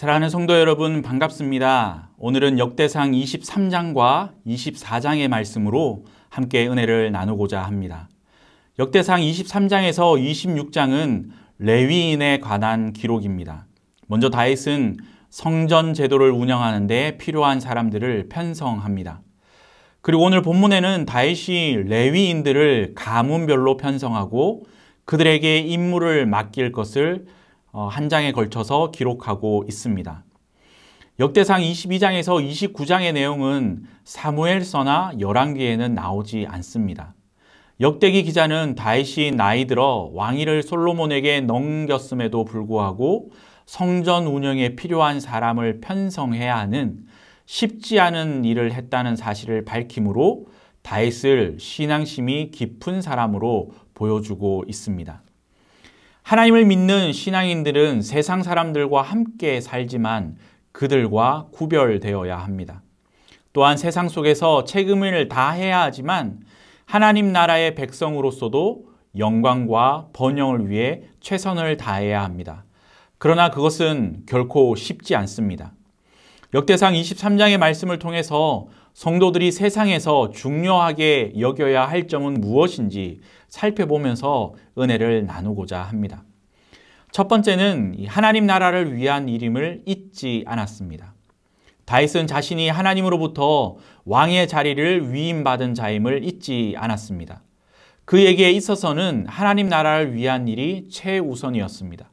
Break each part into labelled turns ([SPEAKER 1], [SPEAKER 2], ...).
[SPEAKER 1] 사랑하는 성도 여러분, 반갑습니다. 오늘은 역대상 23장과 24장의 말씀으로 함께 은혜를 나누고자 합니다. 역대상 23장에서 26장은 레위인에 관한 기록입니다. 먼저 다윗은 성전 제도를 운영하는 데 필요한 사람들을 편성합니다. 그리고 오늘 본문에는 다윗이 레위인들을 가문별로 편성하고 그들에게 임무를 맡길 것을 한 장에 걸쳐서 기록하고 있습니다. 역대상 22장에서 29장의 내용은 사무엘서나 열왕기에는 나오지 않습니다. 역대기 기자는 다윗이 나이 들어 왕위를 솔로몬에게 넘겼음에도 불구하고 성전 운영에 필요한 사람을 편성해야 하는 쉽지 않은 일을 했다는 사실을 밝히므로 다윗을 신앙심이 깊은 사람으로 보여주고 있습니다. 하나님을 믿는 신앙인들은 세상 사람들과 함께 살지만 그들과 구별되어야 합니다. 또한 세상 속에서 책임을 다해야 하지만 하나님 나라의 백성으로서도 영광과 번영을 위해 최선을 다해야 합니다. 그러나 그것은 결코 쉽지 않습니다. 역대상 23장의 말씀을 통해서 성도들이 세상에서 중요하게 여겨야 할 점은 무엇인지 살펴보면서 은혜를 나누고자 합니다. 첫 번째는 하나님 나라를 위한 일임을 잊지 않았습니다. 다윗은 자신이 하나님으로부터 왕의 자리를 위임받은 자임을 잊지 않았습니다. 그에게 있어서는 하나님 나라를 위한 일이 최우선이었습니다.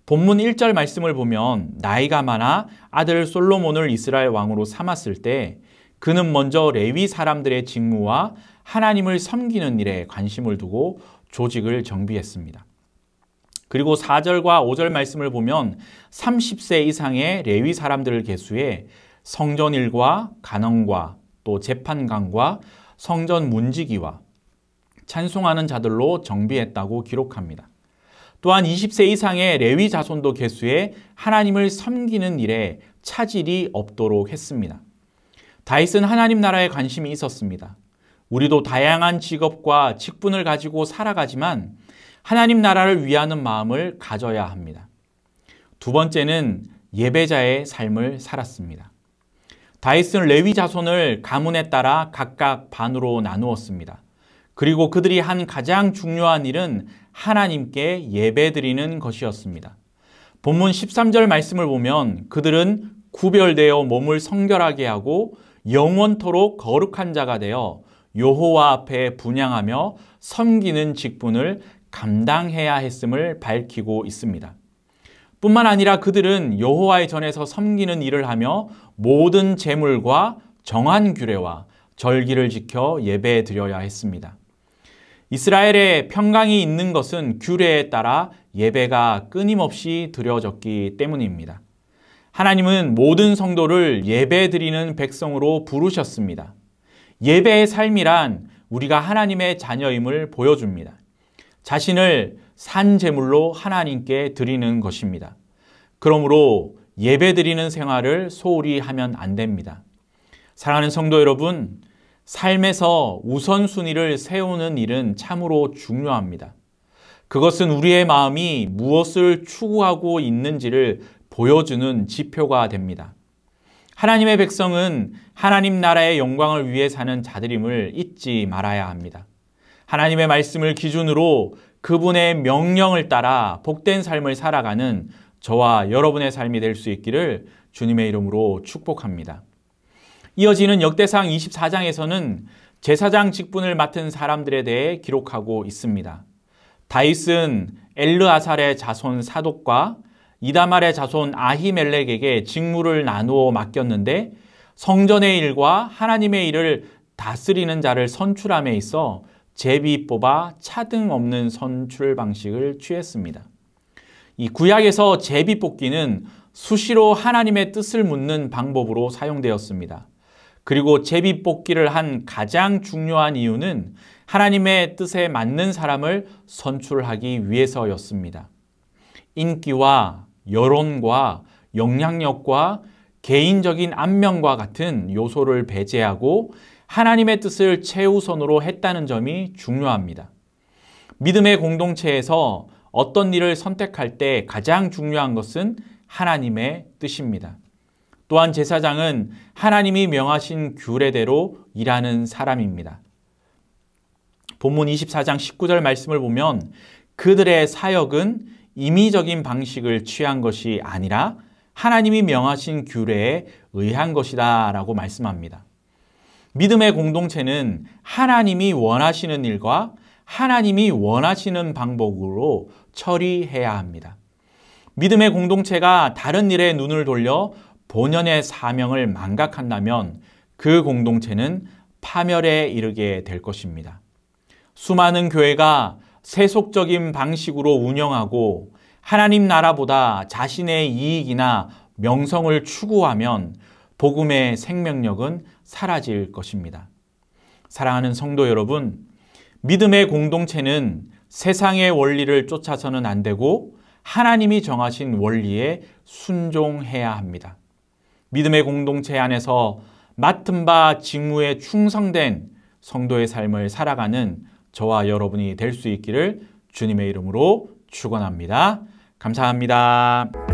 [SPEAKER 1] 본문 1절 말씀을 보면 나이가 많아 아들 솔로몬을 이스라엘 왕으로 삼았을 때 그는 먼저 레위 사람들의 직무와 하나님을 섬기는 일에 관심을 두고 조직을 정비했습니다. 그리고 4절과 5절 말씀을 보면 30세 이상의 레위 사람들을 계수해 성전 일과 간언과 또 재판관과 성전 문지기와 찬송하는 자들로 정비했다고 기록합니다. 또한 20세 이상의 레위 자손도 계수해 하나님을 섬기는 일에 차질이 없도록 했습니다. 다윗은 하나님 나라에 관심이 있었습니다. 우리도 다양한 직업과 직분을 가지고 살아가지만 하나님 나라를 위하는 마음을 가져야 합니다. 두 번째는 예배자의 삶을 살았습니다. 다윗은 레위 자손을 가문에 따라 각각 반으로 나누었습니다. 그리고 그들이 한 가장 중요한 일은 하나님께 예배드리는 것이었습니다. 본문 13절 말씀을 보면 그들은 구별되어 몸을 성결하게 하고 영원토록 거룩한 자가 되어 여호와 앞에 분향하며 섬기는 직분을 감당해야 했음을 밝히고 있습니다. 뿐만 아니라 그들은 여호와의 전에서 섬기는 일을 하며 모든 제물과 정한 규례와 절기를 지켜 예배 드려야 했습니다. 이스라엘에 평강이 있는 것은 규례에 따라 예배가 끊임없이 드려졌기 때문입니다. 하나님은 모든 성도를 예배 드리는 백성으로 부르셨습니다. 예배의 삶이란 우리가 하나님의 자녀임을 보여줍니다. 자신을 산 제물로 하나님께 드리는 것입니다. 그러므로 예배 드리는 생활을 소홀히 하면 안 됩니다. 사랑하는 성도 여러분, 삶에서 우선순위를 세우는 일은 참으로 중요합니다. 그것은 우리의 마음이 무엇을 추구하고 있는지를 보여주는 지표가 됩니다. 하나님의 백성은 하나님 나라의 영광을 위해 사는 자들임을 잊지 말아야 합니다. 하나님의 말씀을 기준으로 그분의 명령을 따라 복된 삶을 살아가는 저와 여러분의 삶이 될 수 있기를 주님의 이름으로 축복합니다. 이어지는 역대상 24장에서는 제사장 직분을 맡은 사람들에 대해 기록하고 있습니다. 다윗은 엘르아살의 자손 사독과 이다말의 자손 아히멜렉에게 직무를 나누어 맡겼는데 성전의 일과 하나님의 일을 다스리는 자를 선출함에 있어 제비 뽑아 차등 없는 선출 방식을 취했습니다. 이 구약에서 제비 뽑기는 수시로 하나님의 뜻을 묻는 방법으로 사용되었습니다. 그리고 제비 뽑기를 한 가장 중요한 이유는 하나님의 뜻에 맞는 사람을 선출하기 위해서였습니다. 인기와 여론과 영향력과 개인적인 안면과 같은 요소를 배제하고 하나님의 뜻을 최우선으로 했다는 점이 중요합니다. 믿음의 공동체에서 어떤 일을 선택할 때 가장 중요한 것은 하나님의 뜻입니다. 또한 제사장은 하나님이 명하신 규례대로 일하는 사람입니다. 본문 24장 19절 말씀을 보면 그들의 사역은 임의적인 방식을 취한 것이 아니라 하나님이 명하신 규례에 의한 것이다 라고 말씀합니다. 믿음의 공동체는 하나님이 원하시는 일과 하나님이 원하시는 방법으로 처리해야 합니다. 믿음의 공동체가 다른 일에 눈을 돌려 본연의 사명을 망각한다면 그 공동체는 파멸에 이르게 될 것입니다. 수많은 교회가 세속적인 방식으로 운영하고 하나님 나라보다 자신의 이익이나 명성을 추구하면 복음의 생명력은 사라질 것입니다. 사랑하는 성도 여러분, 믿음의 공동체는 세상의 원리를 쫓아서는 안 되고 하나님이 정하신 원리에 순종해야 합니다. 믿음의 공동체 안에서 맡은 바 직무에 충성된 성도의 삶을 살아가는 저와 여러분이 될 수 있기를 주님의 이름으로 축원합니다. 감사합니다.